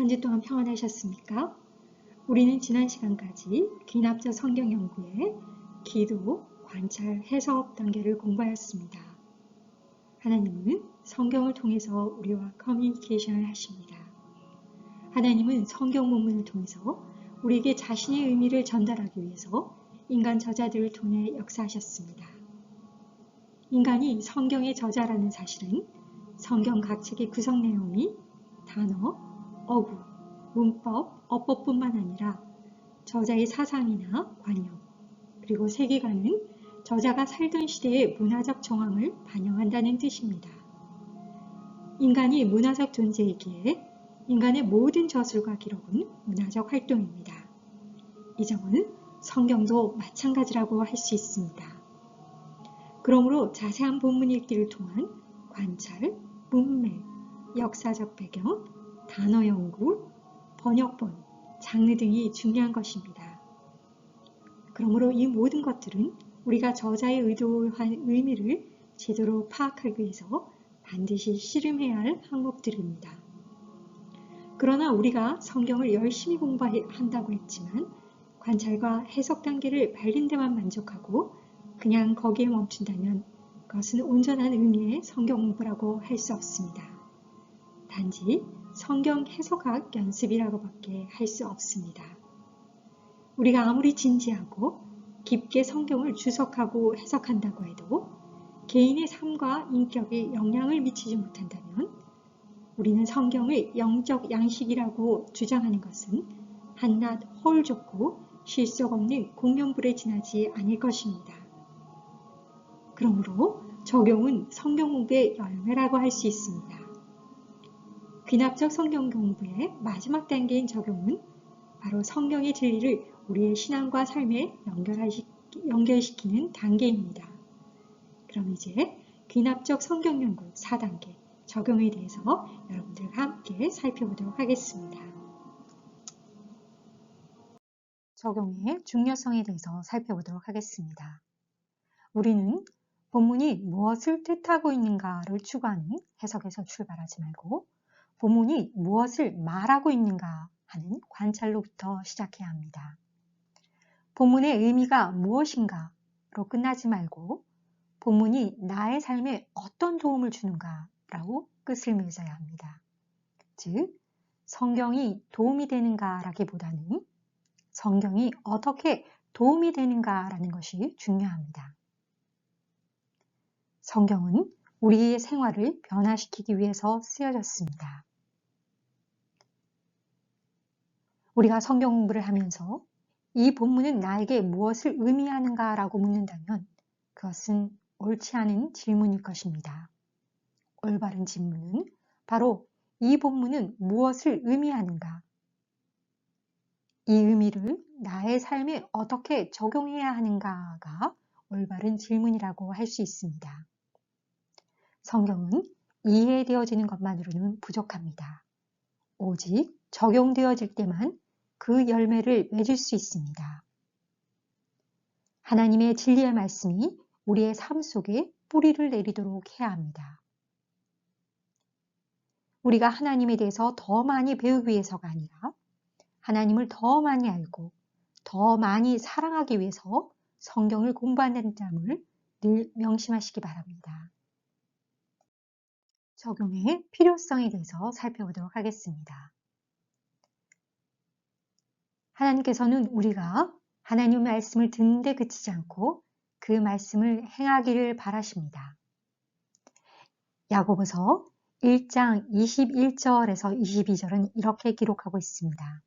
주 동안 평안하셨습니까? 우리는 지난 시간까지 귀납적 성경 연구의 기도, 관찰, 해석 단계를 공부하였습니다. 하나님은 성경을 통해서 우리와 커뮤니케이션을 하십니다. 하나님은 성경 본문을 통해서 우리에게 자신의 의미를 전달하기 위해서 인간 저자들을 통해 역사하셨습니다. 인간이 성경의 저자라는 사실은 성경 각 책의 구성 내용이 단어, 어구, 문법, 어법뿐만 아니라 저자의 사상이나 관념, 그리고 세계관은 저자가 살던 시대의 문화적 정황을 반영한다는 뜻입니다. 인간이 문화적 존재이기에 인간의 모든 저술과 기록은 문화적 활동입니다. 이 점은 성경도 마찬가지라고 할 수 있습니다. 그러므로 자세한 본문 읽기를 통한 관찰, 문맥, 역사적 배경, 단어 연구, 번역본, 장르 등이 중요한 것입니다. 그러므로 이 모든 것들은 우리가 저자의 의도한 의미를 제대로 파악하기 위해서 반드시 씨름해야 할 항목들입니다. 그러나 우리가 성경을 열심히 공부한다고 했지만 관찰과 해석 단계를 밟는 데만 만족하고 그냥 거기에 멈춘다면 그것은 온전한 의미의 성경 공부라고 할 수 없습니다. 단지 성경 해석학 연습이라고밖에 할 수 없습니다. 우리가 아무리 진지하고 깊게 성경을 주석하고 해석한다고 해도 개인의 삶과 인격에 영향을 미치지 못한다면 우리는 성경을 영적 양식이라고 주장하는 것은 한낱 허울좁고 실속 없는 공연불에 지나지 않을 것입니다. 그러므로 적용은 성경 공부의 열매라고 할 수 있습니다. 귀납적 성경 공부의 마지막 단계인 적용은 바로 성경의 진리를 우리의 신앙과 삶에 연결시키는 단계입니다. 그럼 이제 귀납적 성경 연구 4단계 적용에 대해서 여러분들과 함께 살펴보도록 하겠습니다. 적용의 중요성에 대해서 살펴보도록 하겠습니다. 우리는 본문이 무엇을 뜻하고 있는가를 추구하는 해석에서 출발하지 말고 본문이 무엇을 말하고 있는가 하는 관찰로부터 시작해야 합니다. 본문의 의미가 무엇인가로 끝나지 말고 본문이 나의 삶에 어떤 도움을 주는가라고 끝을 맺어야 합니다. 즉, 성경이 도움이 되는가라기보다는 성경이 어떻게 도움이 되는가라는 것이 중요합니다. 성경은 우리의 생활을 변화시키기 위해서 쓰여졌습니다. 우리가 성경 공부를 하면서 이 본문은 나에게 무엇을 의미하는가라고 묻는다면 그것은 옳지 않은 질문일 것입니다. 올바른 질문은 바로 이 본문은 무엇을 의미하는가? 이 의미를 나의 삶에 어떻게 적용해야 하는가가 올바른 질문이라고 할 수 있습니다. 성경은 이해되어지는 것만으로는 부족합니다. 오직 적용되어질 때만 그 열매를 맺을 수 있습니다. 하나님의 진리의 말씀이 우리의 삶 속에 뿌리를 내리도록 해야 합니다. 우리가 하나님에 대해서 더 많이 배우기 위해서가 아니라 하나님을 더 많이 알고 더 많이 사랑하기 위해서 성경을 공부한다는 점을 늘 명심하시기 바랍니다. 적용의 필요성에 대해서 살펴보도록 하겠습니다. 하나님께서는 우리가 하나님의 말씀을 듣는데 그치지 않고 그 말씀을 행하기를 바라십니다. 야고보서 1장 21절에서 22절은 이렇게 기록하고 있습니다.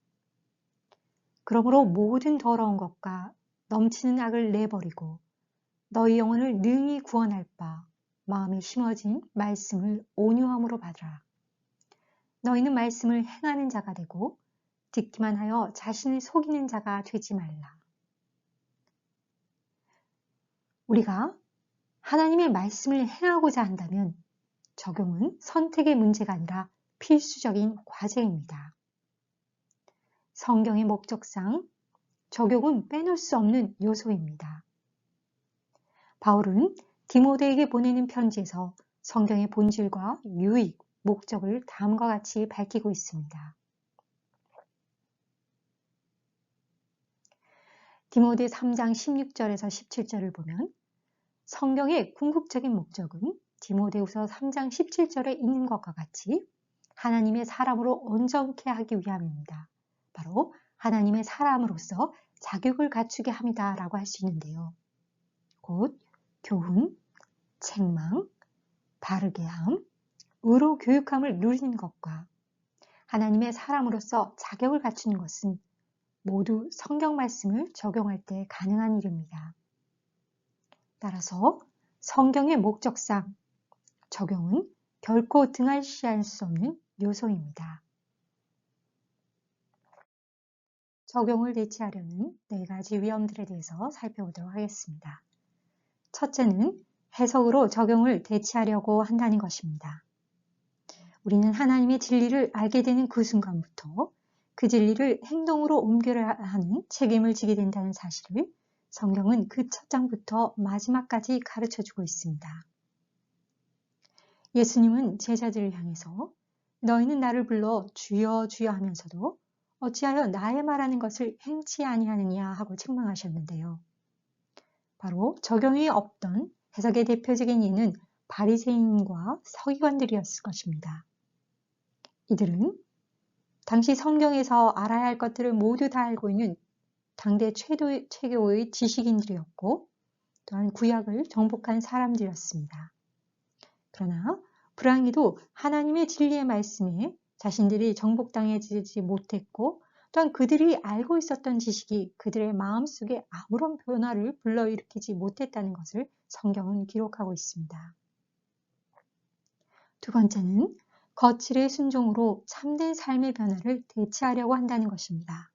그러므로 모든 더러운 것과 넘치는 악을 내버리고 너희 영혼을 능히 구원할 바 마음에 심어진 말씀을 온유함으로 받으라. 너희는 말씀을 행하는 자가 되고 듣기만 하여 자신을 속이는 자가 되지 말라. 우리가 하나님의 말씀을 행하고자 한다면 적용은 선택의 문제가 아니라 필수적인 과제입니다. 성경의 목적상 적용은 빼놓을 수 없는 요소입니다. 바울은 디모데에게 보내는 편지에서 성경의 본질과 유익, 목적을 다음과 같이 밝히고 있습니다. 디모데 3장 16절에서 17절을 보면 성경의 궁극적인 목적은 디모데후서 3장 17절에 있는 것과 같이 하나님의 사람으로 온전케 하기 위함입니다. 바로 하나님의 사람으로서 자격을 갖추게 합니다 라고 할 수 있는데요. 곧 교훈, 책망, 바르게 함, 의로 교육함을 누리는 것과 하나님의 사람으로서 자격을 갖추는 것은 모두 성경 말씀을 적용할 때 가능한 일입니다. 따라서 성경의 목적상 적용은 결코 등한시할 수 없는 요소입니다. 적용을 대체하려는 4가지 위험들에 대해서 살펴보도록 하겠습니다. 첫째는 해석으로 적용을 대체하려고 한다는 것입니다. 우리는 하나님의 진리를 알게 되는 그 순간부터 그 진리를 행동으로 옮겨야 하는 책임을 지게 된다는 사실을 성경은 그 첫 장부터 마지막까지 가르쳐주고 있습니다. 예수님은 제자들을 향해서 너희는 나를 불러 주여 주여 하면서도 어찌하여 나의 말하는 것을 행치 아니하느냐 하고 책망하셨는데요. 바로 적용이 없던 해석의 대표적인 예는 바리새인과 서기관들이었을 것입니다. 이들은 당시 성경에서 알아야 할 것들을 모두 다 알고 있는 당대 최고의 지식인들이었고 또한 구약을 정복한 사람들이었습니다. 그러나 불행히도 하나님의 진리의 말씀에 자신들이 정복당해지지 못했고 또한 그들이 알고 있었던 지식이 그들의 마음속에 아무런 변화를 불러일으키지 못했다는 것을 성경은 기록하고 있습니다. 두 번째는 거칠의 순종으로 참된 삶의 변화를 대체하려고 한다는 것입니다.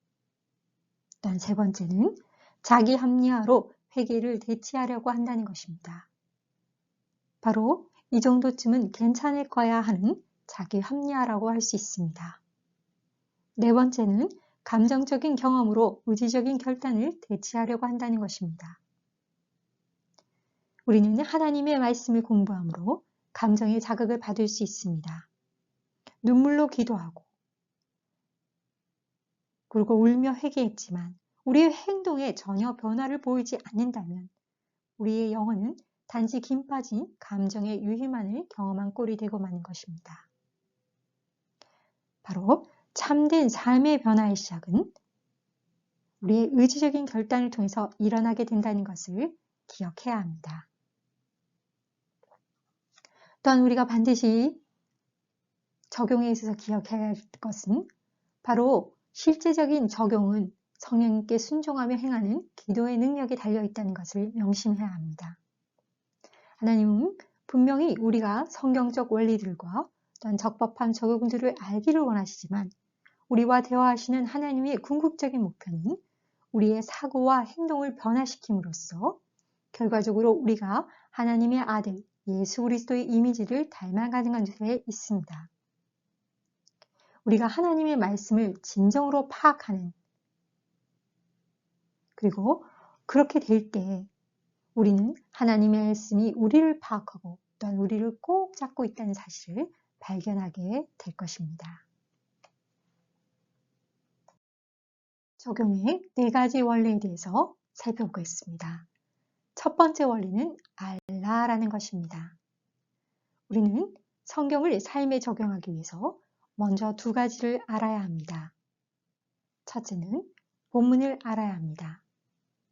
또한 세 번째는 자기 합리화로 회개를 대체하려고 한다는 것입니다. 바로 이 정도쯤은 괜찮을 거야 하는 자기 합리화라고 할 수 있습니다. 네 번째는 감정적인 경험으로 의지적인 결단을 대체하려고 한다는 것입니다. 우리는 하나님의 말씀을 공부함으로 감정의 자극을 받을 수 있습니다. 눈물로 기도하고 그리고 울며 회개했지만 우리의 행동에 전혀 변화를 보이지 않는다면 우리의 영혼은 단지 김 빠진 감정의 유희만을 경험한 꼴이 되고 마는 것입니다. 바로 참된 삶의 변화의 시작은 우리의 의지적인 결단을 통해서 일어나게 된다는 것을 기억해야 합니다. 또한 우리가 반드시 적용에 있어서 기억해야 할 것은 바로 실제적인 적용은 성령님께 순종하며 행하는 기도의 능력에 달려있다는 것을 명심해야 합니다. 하나님은 분명히 우리가 성경적 원리들과 또한 적법한 적용들을 알기를 원하시지만 우리와 대화하시는 하나님의 궁극적인 목표는 우리의 사고와 행동을 변화시킴으로써 결과적으로 우리가 하나님의 아들 예수 그리스도의 이미지를 닮아가는 것에 있습니다. 우리가 하나님의 말씀을 진정으로 파악하는 그리고 그렇게 될 때 우리는 하나님의 말씀이 우리를 파악하고 또한 우리를 꼭 잡고 있다는 사실을 발견하게 될 것입니다. 적용의 4가지 원리에 대해서 살펴보겠습니다. 첫 번째 원리는 알라라는 것입니다. 우리는 성경을 삶에 적용하기 위해서 먼저 2가지를 알아야 합니다. 첫째는 본문을 알아야 합니다.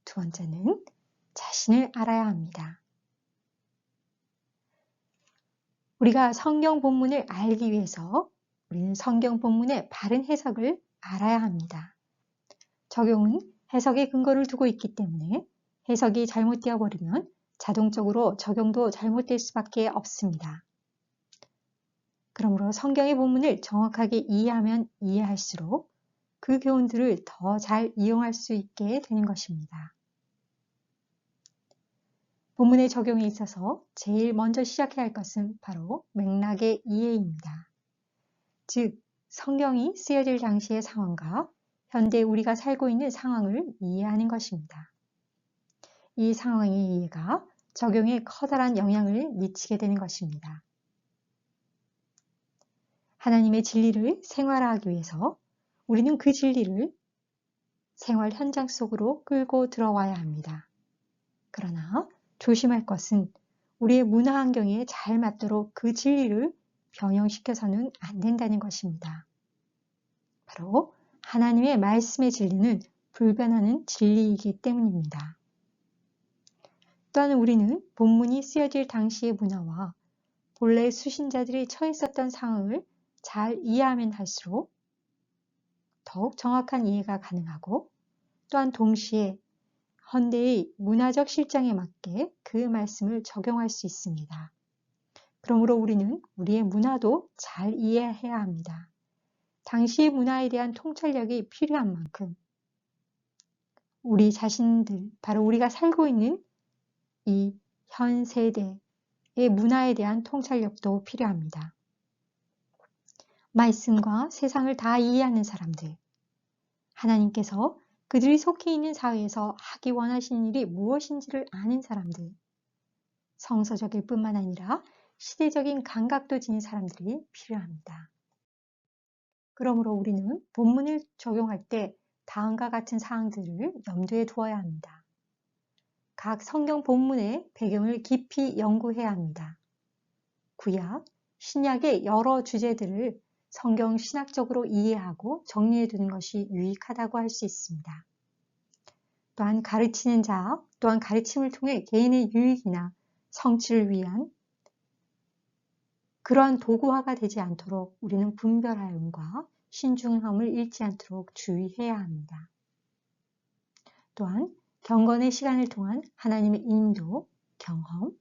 두 번째는 자신을 알아야 합니다. 우리가 성경 본문을 알기 위해서 우리는 성경 본문의 바른 해석을 알아야 합니다. 적용은 해석의 근거를 두고 있기 때문에 해석이 잘못되어 버리면 자동적으로 적용도 잘못될 수밖에 없습니다. 그러므로 성경의 본문을 정확하게 이해하면 이해할수록 그 교훈들을 더 잘 이용할 수 있게 되는 것입니다. 본문의 적용에 있어서 제일 먼저 시작해야 할 것은 바로 맥락의 이해입니다. 즉, 성경이 쓰여질 당시의 상황과 현대 우리가 살고 있는 상황을 이해하는 것입니다. 이 상황의 이해가 적용에 커다란 영향을 미치게 되는 것입니다. 하나님의 진리를 생활화하기 위해서 우리는 그 진리를 생활 현장 속으로 끌고 들어와야 합니다. 그러나 조심할 것은 우리의 문화 환경에 잘 맞도록 그 진리를 변형시켜서는 안 된다는 것입니다. 바로 하나님의 말씀의 진리는 불변하는 진리이기 때문입니다. 또한 우리는 본문이 쓰여질 당시의 문화와 본래 수신자들이 처했었던 상황을 잘 이해하면 할수록 더욱 정확한 이해가 가능하고 또한 동시에 현대의 문화적 실정에 맞게 그 말씀을 적용할 수 있습니다. 그러므로 우리는 우리의 문화도 잘 이해해야 합니다. 당시의 문화에 대한 통찰력이 필요한 만큼 우리 자신들, 바로 우리가 살고 있는 이 현 세대의 문화에 대한 통찰력도 필요합니다. 말씀과 세상을 다 이해하는 사람들, 하나님께서 그들이 속해 있는 사회에서 하기 원하시는 일이 무엇인지를 아는 사람들, 성서적일 뿐만 아니라 시대적인 감각도 지닌 사람들이 필요합니다. 그러므로 우리는 본문을 적용할 때 다음과 같은 사항들을 염두에 두어야 합니다. 각 성경 본문의 배경을 깊이 연구해야 합니다. 구약, 신약의 여러 주제들을 성경 신학적으로 이해하고 정리해 두는 것이 유익하다고 할 수 있습니다. 또한 가르치는 자, 또한 가르침을 통해 개인의 유익이나 성취를 위한 그러한 도구화가 되지 않도록 우리는 분별하음과 신중함을 잃지 않도록 주의해야 합니다. 또한 경건의 시간을 통한 하나님의 인도, 경험,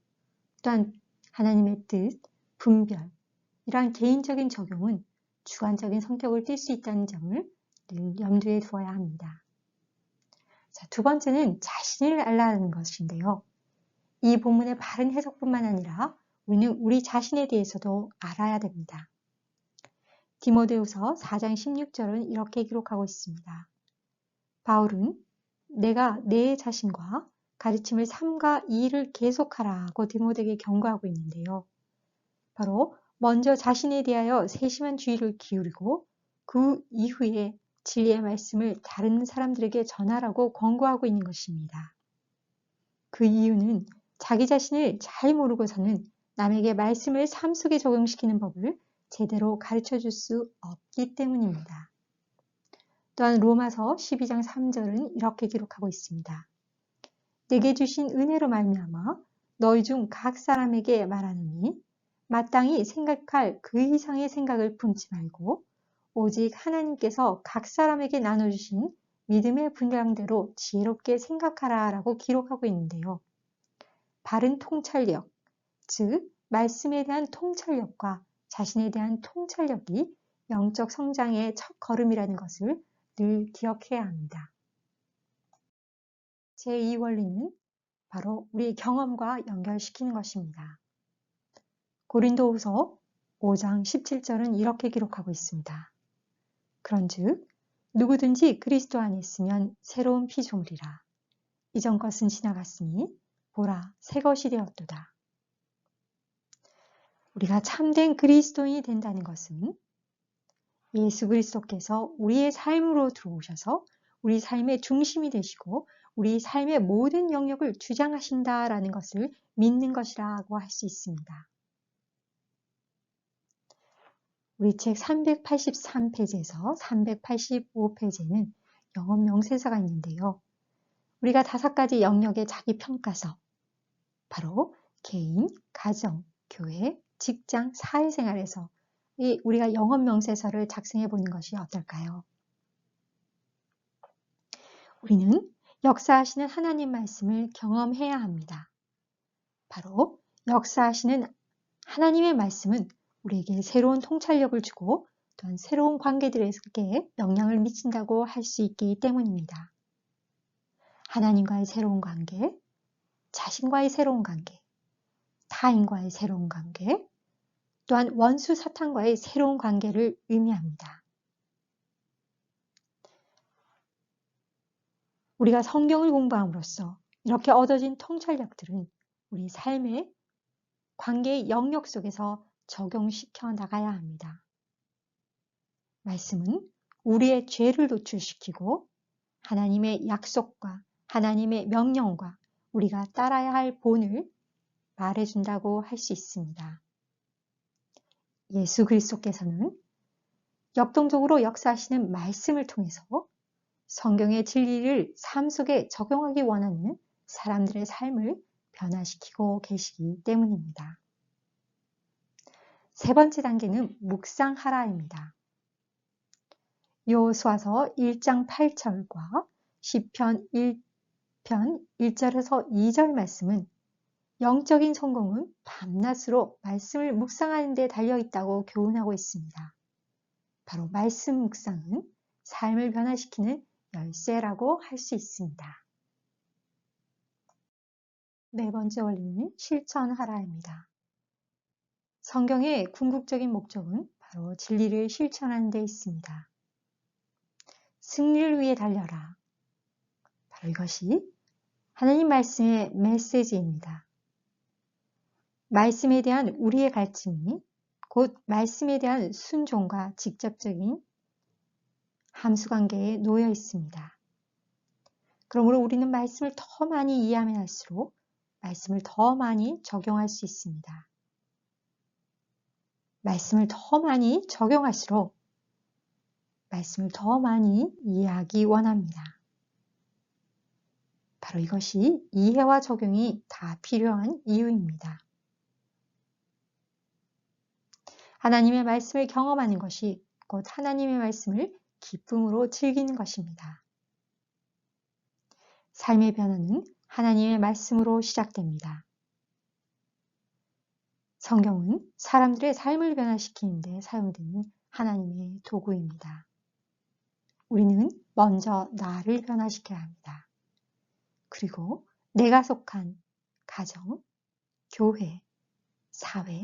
또한 하나님의 뜻, 분별, 이러한 개인적인 적용은 주관적인 성격을 띨 수 있다는 점을 늘 염두에 두어야 합니다. 자, 두 번째는 자신을 알라는 것인데요. 이 본문의 바른 해석뿐만 아니라 우리는 우리 자신에 대해서도 알아야 됩니다. 디모데후서 4장 16절은 이렇게 기록하고 있습니다. 바울은 내가 내 자신과 가르침을 삼가 이 일을 계속하라고 디모데에게 경고하고 있는데요. 바로 먼저 자신에 대하여 세심한 주의를 기울이고 그 이후에 진리의 말씀을 다른 사람들에게 전하라고 권고하고 있는 것입니다. 그 이유는 자기 자신을 잘 모르고서는 남에게 말씀을 삶 속에 적용시키는 법을 제대로 가르쳐 줄 수 없기 때문입니다. 또한 로마서 12장 3절은 이렇게 기록하고 있습니다. 내게 주신 은혜로 말미암아 너희 중 각 사람에게 말하노니 마땅히 생각할 그 이상의 생각을 품지 말고 오직 하나님께서 각 사람에게 나눠주신 믿음의 분량대로 지혜롭게 생각하라 라고 기록하고 있는데요. 바른 통찰력, 즉 말씀에 대한 통찰력과 자신에 대한 통찰력이 영적 성장의 첫 걸음이라는 것을 늘 기억해야 합니다. 제2 원리는 바로 우리의 경험과 연결시키는 것입니다. 고린도후서 5장 17절은 이렇게 기록하고 있습니다. 그런즉 누구든지 그리스도 안에 있으면 새로운 피조물이라. 이전 것은 지나갔으니 보라 새 것이 되었도다. 우리가 참된 그리스도인이 된다는 것은 예수 그리스도께서 우리의 삶으로 들어오셔서 우리 삶의 중심이 되시고 우리 삶의 모든 영역을 주장하신다라는 것을 믿는 것이라고 할 수 있습니다. 우리 책 383페이지에서 385페이지에는 영업 명세서가 있는데요. 우리가 5가지 영역의 자기 평가서, 바로 개인, 가정, 교회, 직장, 사회생활에서 우리가 영업 명세서를 작성해 보는 것이 어떨까요? 우리는 역사하시는 하나님 말씀을 경험해야 합니다. 바로 역사하시는 하나님의 말씀은 우리에게 새로운 통찰력을 주고 또한 새로운 관계들에게 영향을 미친다고 할 수 있기 때문입니다. 하나님과의 새로운 관계, 자신과의 새로운 관계, 타인과의 새로운 관계, 또한 원수 사탄과의 새로운 관계를 의미합니다. 우리가 성경을 공부함으로써 이렇게 얻어진 통찰력들은 우리 삶의 관계의 영역 속에서 적용시켜 나가야 합니다. 말씀은 우리의 죄를 노출시키고 하나님의 약속과 하나님의 명령과 우리가 따라야 할 본을 말해준다고 할 수 있습니다. 예수 그리스도께서는 역동적으로 역사하시는 말씀을 통해서 성경의 진리를 삶 속에 적용하기 원하는 사람들의 삶을 변화시키고 계시기 때문입니다. 세 번째 단계는 묵상하라입니다. 여호수아서 1장 8절과 시편 1편 1절에서 2절 말씀은 영적인 성공은 밤낮으로 말씀을 묵상하는 데 달려있다고 교훈하고 있습니다. 바로 말씀 묵상은 삶을 변화시키는 열쇠라고 할 수 있습니다. 네 번째 원리는 실천하라입니다. 성경의 궁극적인 목적은 바로 진리를 실천하는 데 있습니다. 승리를 위해 달려라. 바로 이것이 하나님 말씀의 메시지입니다. 말씀에 대한 우리의 갈증이 곧 말씀에 대한 순종과 직접적인 함수관계에 놓여 있습니다. 그러므로 우리는 말씀을 더 많이 이해하면 할수록 말씀을 더 많이 적용할 수 있습니다. 말씀을 더 많이 적용할수록 말씀을 더 많이 이해하기 원합니다. 바로 이것이 이해와 적용이 다 필요한 이유입니다. 하나님의 말씀을 경험하는 것이 곧 하나님의 말씀을 기쁨으로 즐기는 것입니다. 삶의 변화는 하나님의 말씀으로 시작됩니다. 성경은 사람들의 삶을 변화시키는 데 사용되는 하나님의 도구입니다. 우리는 먼저 나를 변화시켜야 합니다. 그리고 내가 속한 가정, 교회, 사회,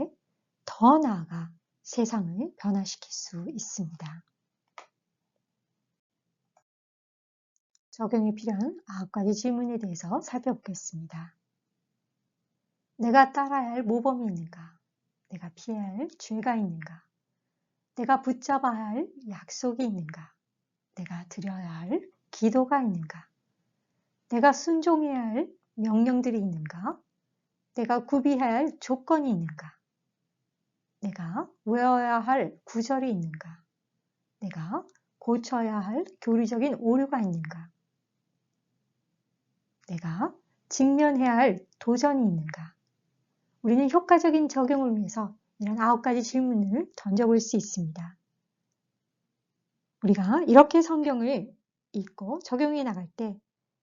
더 나아가 세상을 변화시킬 수 있습니다. 적용이 필요한 9가지 질문에 대해서 살펴보겠습니다. 내가 따라야 할 모범이 있는가? 내가 피해야 할 죄가 있는가? 내가 붙잡아야 할 약속이 있는가? 내가 드려야 할 기도가 있는가? 내가 순종해야 할 명령들이 있는가? 내가 구비해야 할 조건이 있는가? 내가 외워야 할 구절이 있는가? 내가 고쳐야 할 교리적인 오류가 있는가? 내가 직면해야 할 도전이 있는가? 우리는 효과적인 적용을 위해서 이런 9가지 질문을 던져볼 수 있습니다. 우리가 이렇게 성경을 읽고 적용해 나갈 때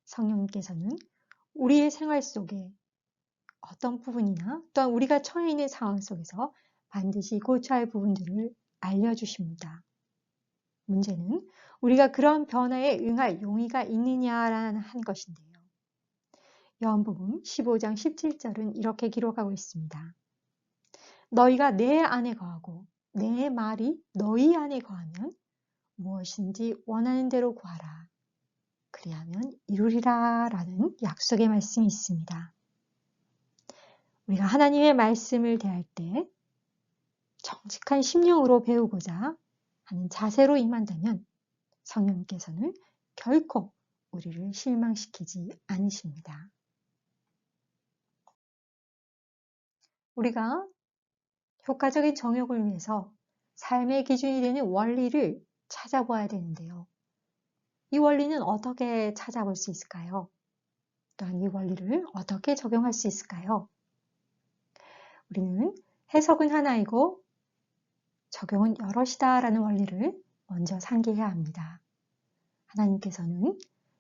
성령님께서는 우리의 생활 속에 어떤 부분이나 또한 우리가 처해 있는 상황 속에서 반드시 고쳐야 할 부분들을 알려주십니다. 문제는 우리가 그런 변화에 응할 용의가 있느냐라는 한 것인데요. 요한복음 15장 17절은 이렇게 기록하고 있습니다. 너희가 내 안에 거하고 내 말이 너희 안에 거하면 무엇인지 원하는 대로 구하라. 그리하면 이루리라 라는 약속의 말씀이 있습니다. 우리가 하나님의 말씀을 대할 때 정직한 심령으로 배우고자 하는 자세로 임한다면 성령님께서는 결코 우리를 실망시키지 않으십니다. 우리가 효과적인 정욕을 위해서 삶의 기준이 되는 원리를 찾아봐야 되는데요. 이 원리는 어떻게 찾아볼 수 있을까요? 또한 이 원리를 어떻게 적용할 수 있을까요? 우리는 해석은 하나이고 적용은 여럿이다라는 원리를 먼저 상기해야 합니다. 하나님께서는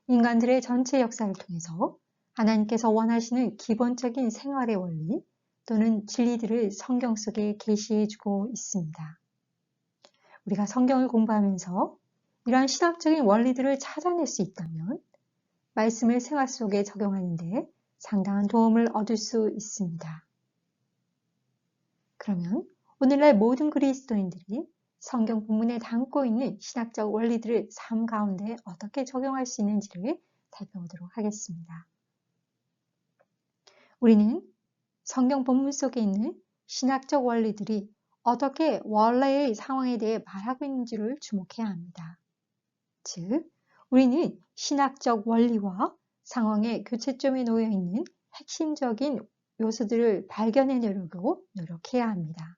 인간들의 전체 역사를 통해서 하나님께서 원하시는 기본적인 생활의 원리 또는 진리들을 성경 속에 계시해주고 있습니다. 우리가 성경을 공부하면서 이러한 신학적인 원리들을 찾아낼 수 있다면 말씀을 생활 속에 적용하는 데 상당한 도움을 얻을 수 있습니다. 그러면 오늘날 모든 그리스도인들이 성경 본문에 담고 있는 신학적 원리들을 삶 가운데 어떻게 적용할 수 있는지를 살펴보도록 하겠습니다. 우리는 성경 본문 속에 있는 신학적 원리들이 어떻게 원래의 상황에 대해 말하고 있는지를 주목해야 합니다. 즉, 우리는 신학적 원리와 상황의 교차점에 놓여 있는 핵심적인 요소들을 발견해내려고 노력해야 합니다.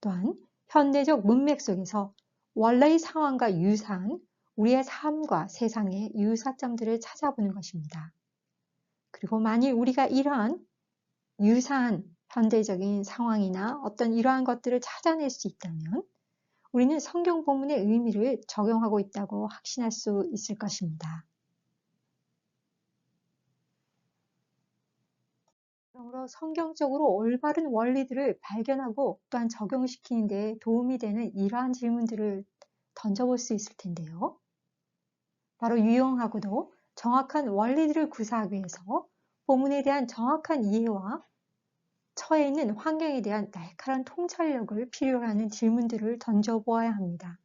또한 현대적 문맥 속에서 원래의 상황과 유사한 우리의 삶과 세상의 유사점들을 찾아보는 것입니다. 그리고 만일 우리가 이러한 유사한 현대적인 상황이나 어떤 이러한 것들을 찾아낼 수 있다면 우리는 성경 본문의 의미를 적용하고 있다고 확신할 수 있을 것입니다. 그러므로 성경적으로 올바른 원리들을 발견하고 또한 적용시키는 데 도움이 되는 이러한 질문들을 던져볼 수 있을 텐데요. 바로 유용하고도 정확한 원리들을 구사하기 위해서 본문에 대한 정확한 이해와 처해 있는 환경에 대한 날카로운 통찰력을 필요로 하는 질문들을 던져보아야 합니다.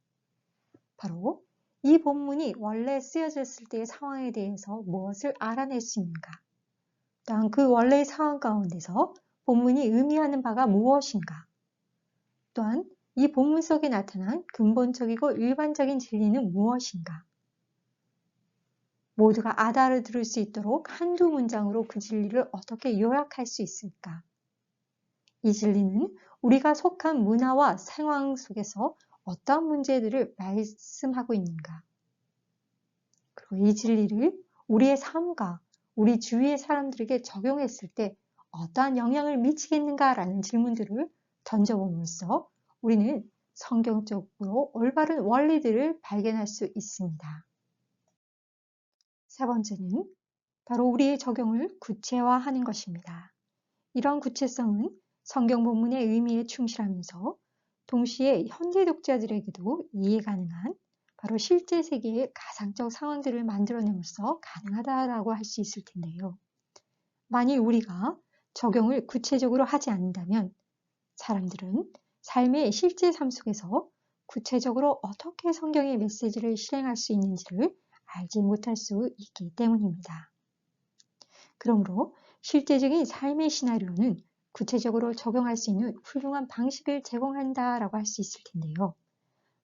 바로 이 본문이 원래 쓰여졌을 때의 상황에 대해서 무엇을 알아낼 수 있는가? 또한 그 원래의 상황 가운데서 본문이 의미하는 바가 무엇인가? 또한 이 본문 속에 나타난 근본적이고 일반적인 진리는 무엇인가? 모두가 알아들을 수 있도록 한두 문장으로 그 진리를 어떻게 요약할 수 있을까? 이 진리는 우리가 속한 문화와 상황 속에서 어떤 문제들을 말씀하고 있는가? 그리고 이 진리를 우리의 삶과 우리 주위의 사람들에게 적용했을 때 어떠한 영향을 미치겠는가라는 질문들을 던져봄으로써 우리는 성경적으로 올바른 원리들을 발견할 수 있습니다. 세 번째는 바로 우리의 적용을 구체화하는 것입니다. 이런 구체성은 성경 본문의 의미에 충실하면서 동시에 현대 독자들에게도 이해 가능한 바로 실제 세계의 가상적 상황들을 만들어냄으로써 가능하다라고 할 수 있을 텐데요. 만일 우리가 적용을 구체적으로 하지 않는다면 사람들은 삶의 실제 삶 속에서 구체적으로 어떻게 성경의 메시지를 실행할 수 있는지를 알지 못할 수 있기 때문입니다. 그러므로 실제적인 삶의 시나리오는 구체적으로 적용할 수 있는 훌륭한 방식을 제공한다라고 할 수 있을 텐데요.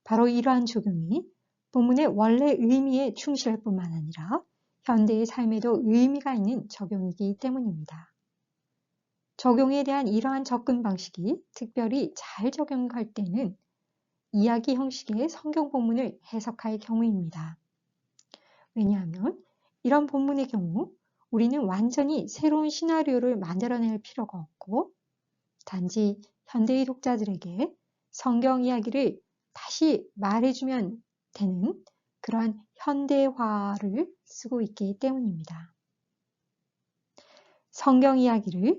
바로 이러한 적용이 본문의 원래 의미에 충실할 뿐만 아니라 현대의 삶에도 의미가 있는 적용이기 때문입니다. 적용에 대한 이러한 접근 방식이 특별히 잘 적용할 때는 이야기 형식의 성경 본문을 해석할 경우입니다. 왜냐하면 이런 본문의 경우 우리는 완전히 새로운 시나리오를 만들어낼 필요가 없고 단지 현대의 독자들에게 성경 이야기를 다시 말해주면 되는 그러한 현대화를 쓰고 있기 때문입니다. 성경 이야기를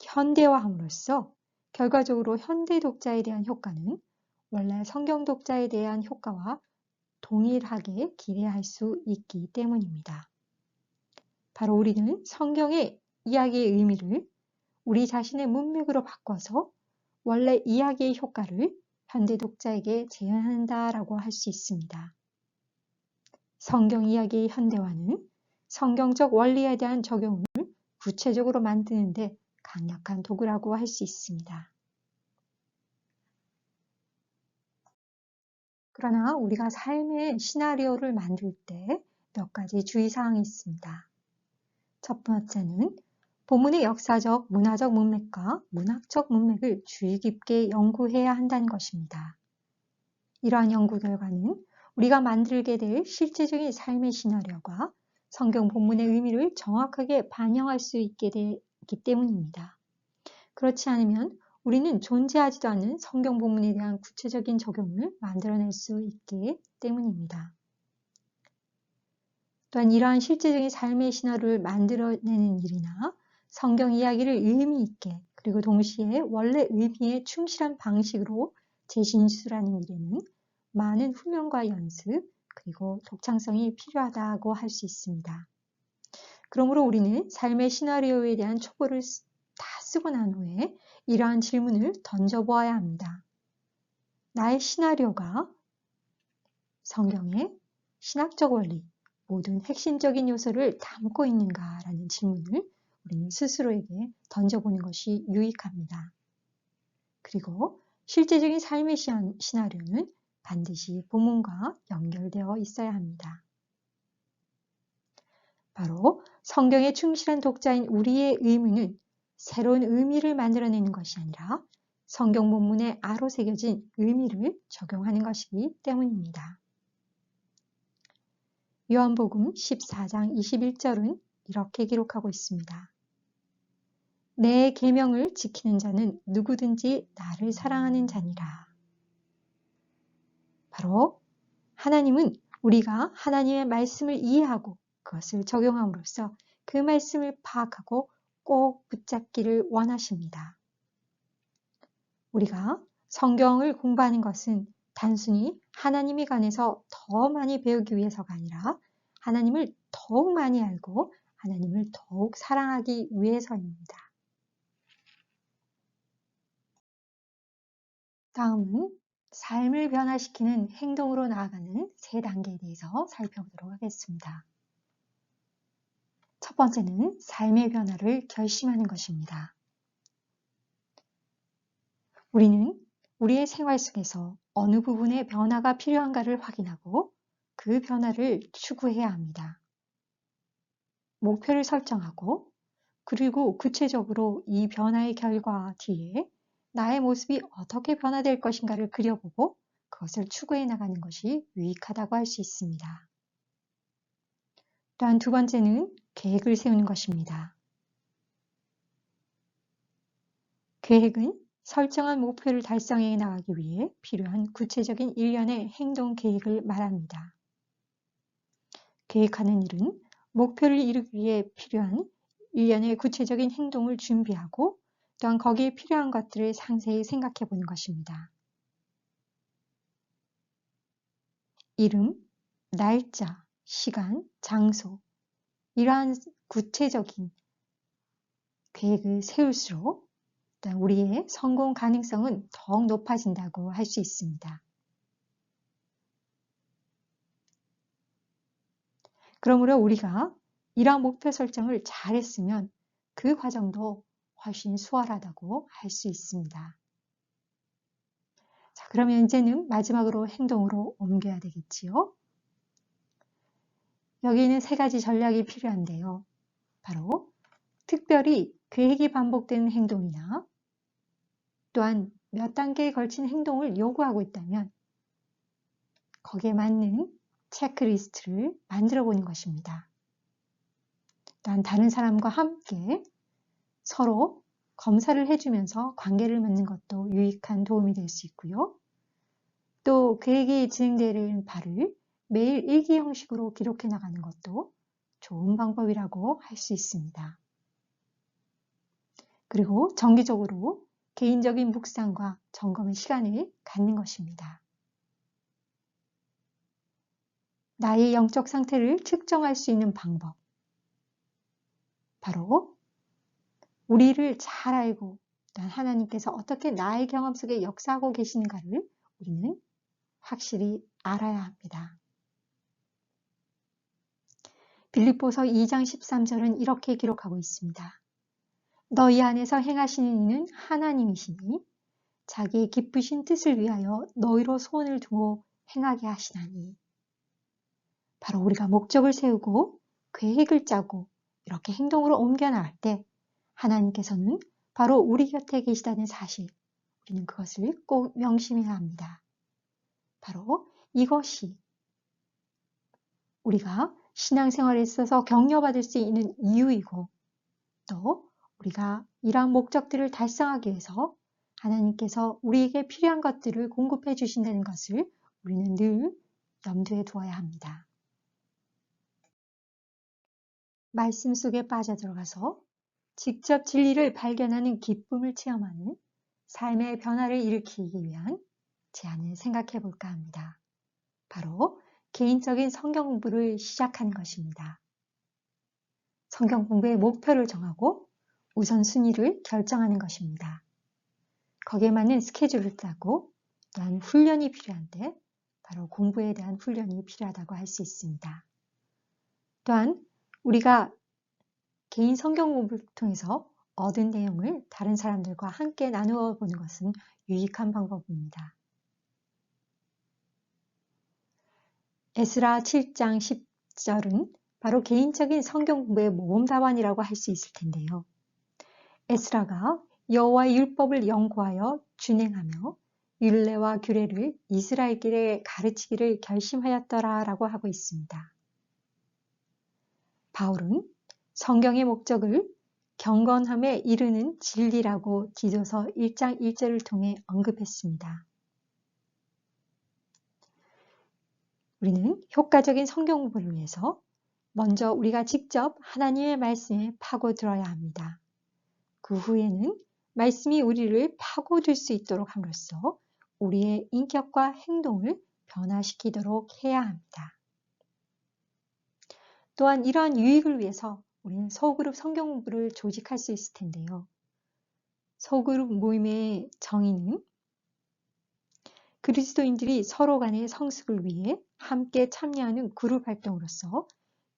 현대화함으로써 결과적으로 현대 독자에 대한 효과는 원래 성경 독자에 대한 효과와 동일하게 기대할 수 있기 때문입니다. 바로 우리는 성경의 이야기의 의미를 우리 자신의 문맥으로 바꿔서 원래 이야기의 효과를 현대 독자에게 재현한다라고 할 수 있습니다. 성경 이야기의 현대화는 성경적 원리에 대한 적용을 구체적으로 만드는데 강력한 도구라고 할 수 있습니다. 그러나 우리가 삶의 시나리오를 만들 때 몇 가지 주의사항이 있습니다. 첫 번째는 본문의 역사적, 문화적 문맥과 문학적 문맥을 주의 깊게 연구해야 한다는 것입니다. 이러한 연구 결과는 우리가 만들게 될 실제적인 삶의 시나리오가 성경 본문의 의미를 정확하게 반영할 수 있게 되기 때문입니다. 그렇지 않으면 우리는 존재하지도 않는 성경 본문에 대한 구체적인 적용을 만들어낼 수 있기 때문입니다. 또한 이러한 실제적인 삶의 시나리오를 만들어내는 일이나 성경 이야기를 의미 있게 그리고 동시에 원래 의미에 충실한 방식으로 재신수라는 일에는 많은 훈련과 연습 그리고 독창성이 필요하다고 할 수 있습니다. 그러므로 우리는 삶의 시나리오에 대한 초보를 다 쓰고 난 후에 이러한 질문을 던져보아야 합니다. 나의 시나리오가 성경의 신학적 원리, 모든 핵심적인 요소를 담고 있는가라는 질문을 우리는 스스로에게 던져보는 것이 유익합니다. 그리고 실제적인 삶의 시나리오는 반드시 본문과 연결되어 있어야 합니다. 바로 성경에 충실한 독자인 우리의 의무는 새로운 의미를 만들어내는 것이 아니라 성경 본문에 아로 새겨진 의미를 적용하는 것이기 때문입니다. 요한복음 14장 21절은 이렇게 기록하고 있습니다. 내 계명을 지키는 자는 누구든지 나를 사랑하는 자니라. 바로 하나님은 우리가 하나님의 말씀을 이해하고 그것을 적용함으로써 그 말씀을 파악하고 꼭 붙잡기를 원하십니다. 우리가 성경을 공부하는 것은 단순히 하나님에 관해서 더 많이 배우기 위해서가 아니라 하나님을 더욱 많이 알고 하나님을 더욱 사랑하기 위해서입니다. 다음은 삶을 변화시키는 행동으로 나아가는 세 단계에 대해서 살펴보도록 하겠습니다. 첫 번째는 삶의 변화를 결심하는 것입니다. 우리는 우리의 생활 속에서 어느 부분에 변화가 필요한가를 확인하고 그 변화를 추구해야 합니다. 목표를 설정하고 그리고 구체적으로 이 변화의 결과 뒤에 나의 모습이 어떻게 변화될 것인가를 그려보고 그것을 추구해 나가는 것이 유익하다고 할 수 있습니다. 또한 두 번째는 계획을 세우는 것입니다. 계획은 설정한 목표를 달성해 나가기 위해 필요한 구체적인 일련의 행동 계획을 말합니다. 계획하는 일은 목표를 이루기 위해 필요한 일련의 구체적인 행동을 준비하고 또한 거기에 필요한 것들을 상세히 생각해 보는 것입니다. 이름, 날짜, 시간, 장소 이러한 구체적인 계획을 세울수록 우리의 성공 가능성은 더욱 높아진다고 할 수 있습니다. 그러므로 우리가 이러한 목표 설정을 잘했으면 그 과정도 훨씬 수월하다고 할 수 있습니다. 자, 그러면 이제는 마지막으로 행동으로 옮겨야 되겠지요. 여기에는 세 가지 전략이 필요한데요. 바로 특별히 계획이 반복되는 행동이나 또한 몇 단계에 걸친 행동을 요구하고 있다면 거기에 맞는 체크리스트를 만들어 보는 것입니다. 또한 다른 사람과 함께 서로 검사를 해주면서 관계를 맺는 것도 유익한 도움이 될 수 있고요. 또 계획이 진행되는 바를 매일 일기 형식으로 기록해 나가는 것도 좋은 방법이라고 할 수 있습니다. 그리고 정기적으로 개인적인 묵상과 점검의 시간을 갖는 것입니다. 나의 영적 상태를 측정할 수 있는 방법. 바로 우리를 잘 알고 또한 하나님께서 어떻게 나의 경험 속에 역사하고 계시는가를 우리는 확실히 알아야 합니다. 빌립보서 2장 13절은 이렇게 기록하고 있습니다. 너희 안에서 행하시는 이는 하나님이시니 자기의 기쁘신 뜻을 위하여 너희로 소원을 두고 행하게 하시나니. 바로 우리가 목적을 세우고 계획을 짜고 이렇게 행동으로 옮겨 나갈 때 하나님께서는 바로 우리 곁에 계시다는 사실, 우리는 그것을 꼭 명심해야 합니다. 바로 이것이 우리가 신앙생활에 있어서 격려받을 수 있는 이유이고 또 우리가 이러한 목적들을 달성하기 위해서 하나님께서 우리에게 필요한 것들을 공급해 주신다는 것을 우리는 늘 염두에 두어야 합니다. 말씀 속에 빠져들어가서 직접 진리를 발견하는 기쁨을 체험하는 삶의 변화를 일으키기 위한 제안을 생각해 볼까 합니다. 바로 개인적인 성경 공부를 시작하는 것입니다. 성경 공부의 목표를 정하고 우선순위를 결정하는 것입니다. 거기에 맞는 스케줄을 짜고 또한 훈련이 필요한데 바로 공부에 대한 훈련이 필요하다고 할 수 있습니다. 또한 우리가 개인 성경 공부를 통해서 얻은 내용을 다른 사람들과 함께 나누어 보는 것은 유익한 방법입니다. 에스라 7장 10절은 바로 개인적인 성경 공부의 모범 답안이라고 할 수 있을 텐데요. 에스라가 여호와의 율법을 연구하여 준행하며 율례와 규례를 이스라엘길에 가르치기를 결심하였더라라고 하고 있습니다. 바울은 성경의 목적을 경건함에 이르는 진리라고 디도서 1장 1절을 통해 언급했습니다. 우리는 효과적인 성경 공부를 위해서 먼저 우리가 직접 하나님의 말씀에 파고들어야 합니다. 그 후에는 말씀이 우리를 파고들 수 있도록 함으로써 우리의 인격과 행동을 변화시키도록 해야 합니다. 또한 이러한 유익을 위해서 우리는 소그룹 성경 공부를 조직할 수 있을 텐데요. 소그룹 모임의 정의는 그리스도인들이 서로 간의 성숙을 위해 함께 참여하는 그룹 활동으로서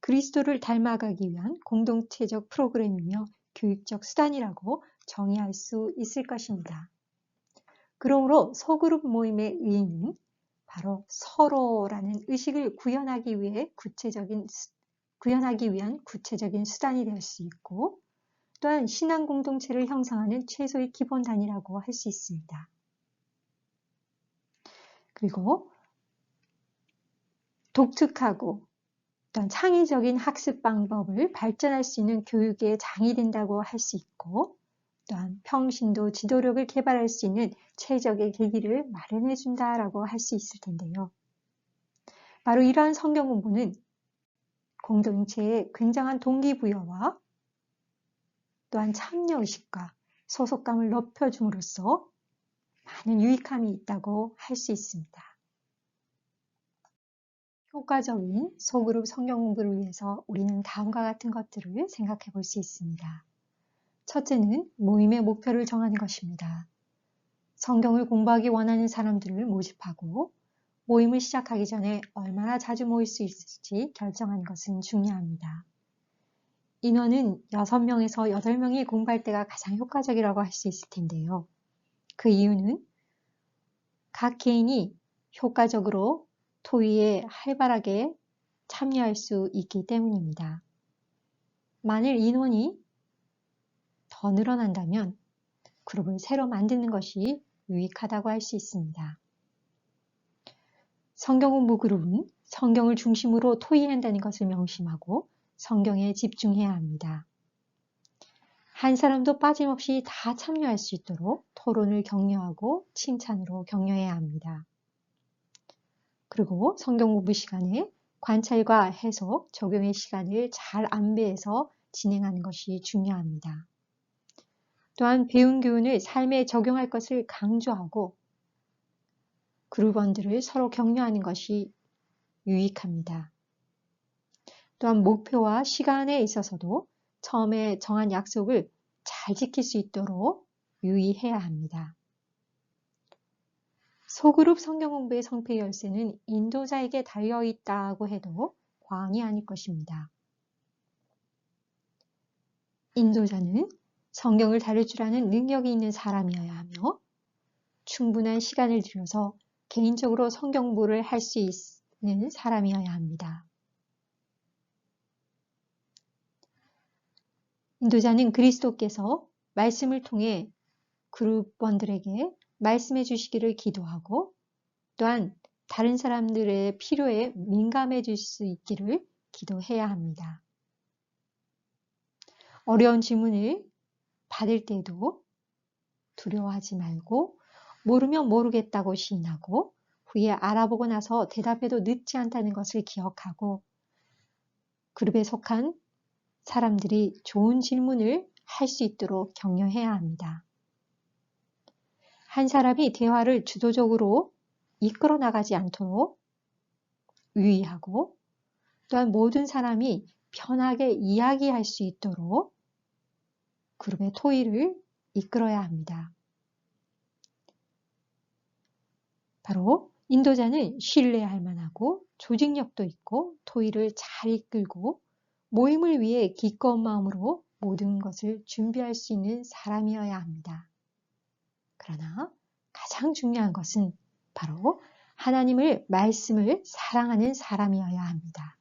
그리스도를 닮아가기 위한 공동체적 프로그램이며 교육적 수단이라고 정의할 수 있을 것입니다. 그러므로 소그룹 모임의 의의는 바로 서로라는 의식을 구현하기 위한 구체적인 수단이 될 수 있고, 또한 신앙 공동체를 형성하는 최소의 기본 단위라고 할 수 있습니다. 그리고 독특하고 또한 창의적인 학습 방법을 발전할 수 있는 교육의 장이 된다고 할 수 있고, 또한 평신도 지도력을 개발할 수 있는 최적의 계기를 마련해 준다라고 할 수 있을 텐데요. 바로 이러한 성경 공부는 공동체의 굉장한 동기부여와 또한 참여의식과 소속감을 높여줌으로써 많은 유익함이 있다고 할 수 있습니다. 효과적인 소그룹 성경 공부를 위해서 우리는 다음과 같은 것들을 생각해 볼 수 있습니다. 첫째는 모임의 목표를 정하는 것입니다. 성경을 공부하기 원하는 사람들을 모집하고 모임을 시작하기 전에 얼마나 자주 모일 수 있을지 결정하는 것은 중요합니다. 인원은 6명에서 8명이 공부할 때가 가장 효과적이라고 할 수 있을 텐데요. 그 이유는 각 개인이 효과적으로 토의에 활발하게 참여할 수 있기 때문입니다. 만일 인원이 더 늘어난다면 그룹을 새로 만드는 것이 유익하다고 할 수 있습니다. 성경 공부 그룹은 성경을 중심으로 토의한다는 것을 명심하고 성경에 집중해야 합니다. 한 사람도 빠짐없이 다 참여할 수 있도록 토론을 격려하고 칭찬으로 격려해야 합니다. 그리고 성경 공부 시간에 관찰과 해석, 적용의 시간을 잘 안배해서 진행하는 것이 중요합니다. 또한 배운 교훈을 삶에 적용할 것을 강조하고 그룹원들을 서로 격려하는 것이 유익합니다. 또한 목표와 시간에 있어서도 처음에 정한 약속을 잘 지킬 수 있도록 유의해야 합니다. 소그룹 성경 공부의 성패 열쇠는 인도자에게 달려있다고 해도 과언이 아닐 것입니다. 인도자는 성경을 다룰 줄 아는 능력이 있는 사람이어야 하며 충분한 시간을 들여서 개인적으로 성경 공부를 할 수 있는 사람이어야 합니다. 인도자는 그리스도께서 말씀을 통해 그룹원들에게 말씀해 주시기를 기도하고 또한 다른 사람들의 필요에 민감해질 수 있기를 기도해야 합니다. 어려운 질문을 받을 때도 두려워하지 말고 모르면 모르겠다고 시인하고 후에 알아보고 나서 대답해도 늦지 않다는 것을 기억하고 그룹에 속한 사람들이 좋은 질문을 할 수 있도록 격려해야 합니다. 한 사람이 대화를 주도적으로 이끌어 나가지 않도록 유의하고 또한 모든 사람이 편하게 이야기할 수 있도록 그룹의 토의를 이끌어야 합니다. 바로 인도자는 신뢰할 만하고 조직력도 있고 토의를 잘 이끌고 모임을 위해 기꺼운 마음으로 모든 것을 준비할 수 있는 사람이어야 합니다. 그러나 가장 중요한 것은 바로 하나님을 말씀을 사랑하는 사람이어야 합니다.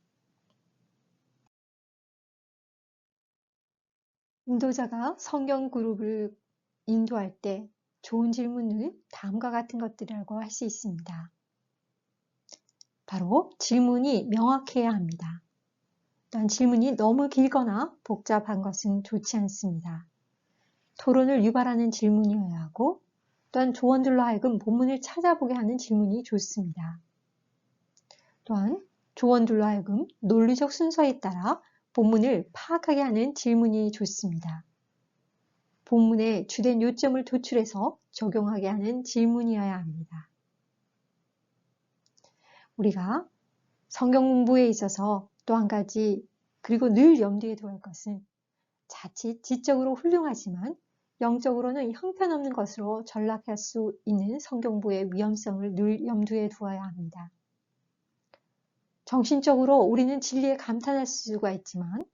인도자가 성경 그룹을 인도할 때 좋은 질문을 다음과 같은 것들이라고 할 수 있습니다. 바로 질문이 명확해야 합니다. 또한 질문이 너무 길거나 복잡한 것은 좋지 않습니다. 토론을 유발하는 질문이어야 하고 또한 조원들로 하여금 본문을 찾아보게 하는 질문이 좋습니다. 또한 조원들로 하여금 논리적 순서에 따라 본문을 파악하게 하는 질문이 좋습니다. 본문의 주된 요점을 도출해서 적용하게 하는 질문이어야 합니다. 우리가 성경 공부에 있어서 또 한 가지 그리고 늘 염두에 두어야 할 것은 자칫 지적으로 훌륭하지만 영적으로는 형편없는 것으로 전락할 수 있는 성경부의 위험성을 늘 염두에 두어야 합니다. 정신적으로 우리는 진리에 감탄할 수가 있지만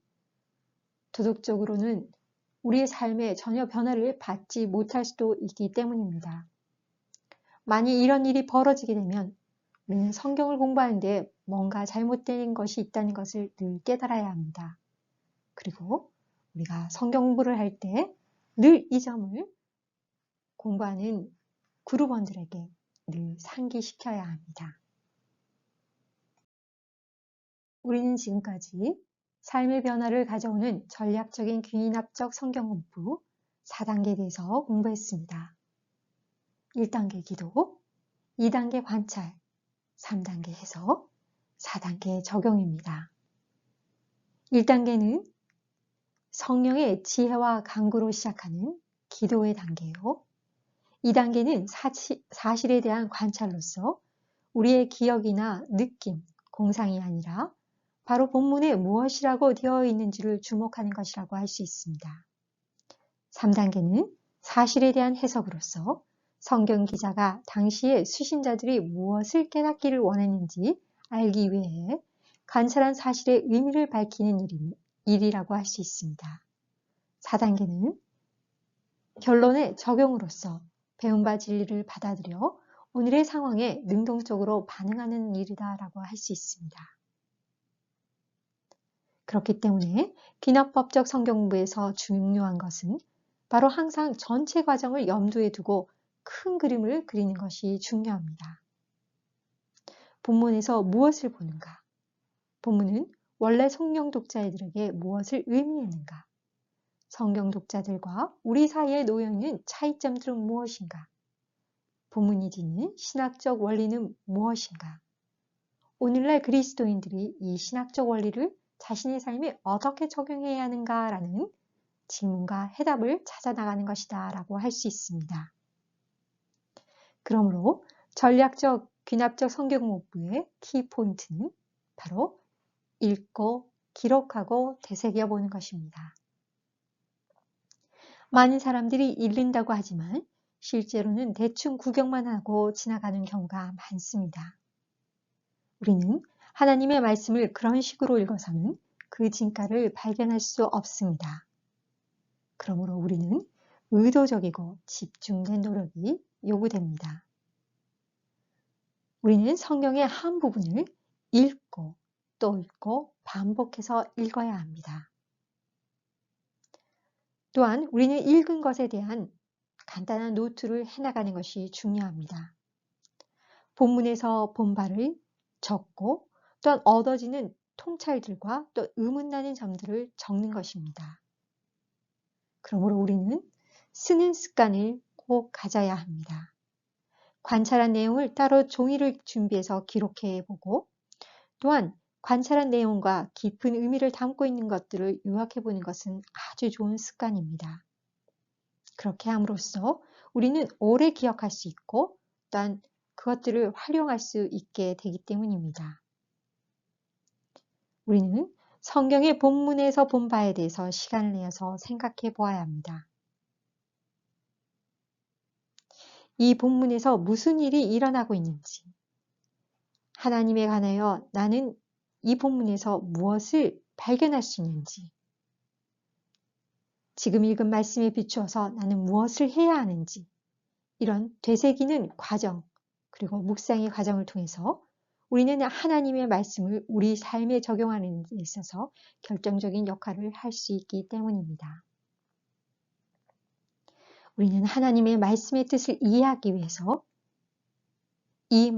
도덕적으로는 우리의 삶에 전혀 변화를 받지 못할 수도 있기 때문입니다. 만일 이런 일이 벌어지게 되면 우리는 성경을 공부하는데 뭔가 잘못된 것이 있다는 것을 늘 깨달아야 합니다. 그리고 우리가 성경 공부를 할 때 늘 이 점을 공부하는 그룹원들에게 늘 상기시켜야 합니다. 우리는 지금까지 삶의 변화를 가져오는 전략적인 귀납적 성경 공부 4단계에 대해서 공부했습니다. 1단계 기도, 2단계 관찰, 3단계 해석, 4단계 적용입니다. 1단계는 성령의 지혜와 간구로 시작하는 기도의 단계요. 2단계는 사실에 대한 관찰로서 우리의 기억이나 느낌, 공상이 아니라 바로 본문에 무엇이라고 되어 있는지를 주목하는 것이라고 할 수 있습니다. 3단계는 사실에 대한 해석으로서 성경 기자가 당시의 수신자들이 무엇을 깨닫기를 원했는지 알기 위해 관찰한 사실의 의미를 밝히는 일이라고 할 수 있습니다. 4단계는 결론의 적용으로서 배운 바 진리를 받아들여 오늘의 상황에 능동적으로 반응하는 일이다라고 할 수 있습니다. 그렇기 때문에 귀납법적 성경 공부에서 중요한 것은 바로 항상 전체 과정을 염두에 두고 큰 그림을 그리는 것이 중요합니다. 본문에서 무엇을 보는가? 본문은 원래 성경 독자들에게 무엇을 의미했는가? 성경 독자들과 우리 사이에 놓여있는 차이점들은 무엇인가? 본문이 지닌 신학적 원리는 무엇인가? 오늘날 그리스도인들이 이 신학적 원리를 자신의 삶에 어떻게 적용해야 하는가라는 질문과 해답을 찾아 나가는 것이다 라고 할 수 있습니다. 그러므로 전략적 귀납적 성경 공부의 키포인트는 바로 읽고 기록하고 되새겨 보는 것입니다. 많은 사람들이 읽는다고 하지만 실제로는 대충 구경만 하고 지나가는 경우가 많습니다. 우리는 하나님의 말씀을 그런 식으로 읽어서는 그 진가를 발견할 수 없습니다. 그러므로 우리는 의도적이고 집중된 노력이 요구됩니다. 우리는 성경의 한 부분을 읽고 또 읽고 반복해서 읽어야 합니다. 또한 우리는 읽은 것에 대한 간단한 노트를 해나가는 것이 중요합니다. 본문에서 본 바를 적고 또한 얻어지는 통찰들과 또 의문나는 점들을 적는 것입니다. 그러므로 우리는 쓰는 습관을 꼭 가져야 합니다. 관찰한 내용을 따로 종이를 준비해서 기록해 보고 또한 관찰한 내용과 깊은 의미를 담고 있는 것들을 요약해 보는 것은 아주 좋은 습관입니다. 그렇게 함으로써 우리는 오래 기억할 수 있고 또한 그것들을 활용할 수 있게 되기 때문입니다. 우리는 성경의 본문에서 본 바에 대해서 시간을 내어서 생각해 보아야 합니다. 이 본문에서 무슨 일이 일어나고 있는지, 하나님에 관하여 나는 이 본문에서 무엇을 발견할 수 있는지, 지금 읽은 말씀에 비추어서 나는 무엇을 해야 하는지, 이런 되새기는 과정, 그리고 묵상의 과정을 통해서 우리는 하나님의 말씀을 우리 삶에 적용하는 데 있어서 결정적인 역할을 할 수 있기 때문입니다. 우리는 하나님의 말씀의 뜻을 이해하기 위해서 이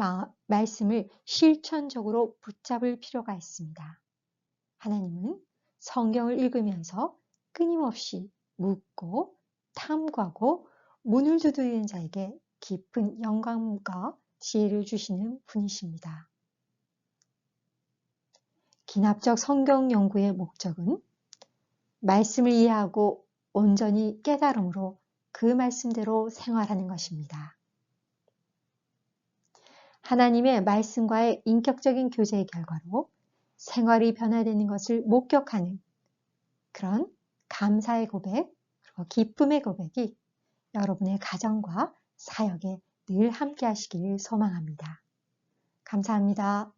말씀을 실천적으로 붙잡을 필요가 있습니다. 하나님은 성경을 읽으면서 끊임없이 묻고 탐구하고 문을 두드리는 자에게 깊은 영감과 지혜를 주시는 분이십니다. 기납적 성경 연구의 목적은 말씀을 이해하고 온전히 깨달음으로 그 말씀대로 생활하는 것입니다. 하나님의 말씀과의 인격적인 교제의 결과로 생활이 변화되는 것을 목격하는 그런 감사의 고백, 그리고 기쁨의 고백이 여러분의 가정과 사역에 늘 함께 하시기를 소망합니다. 감사합니다.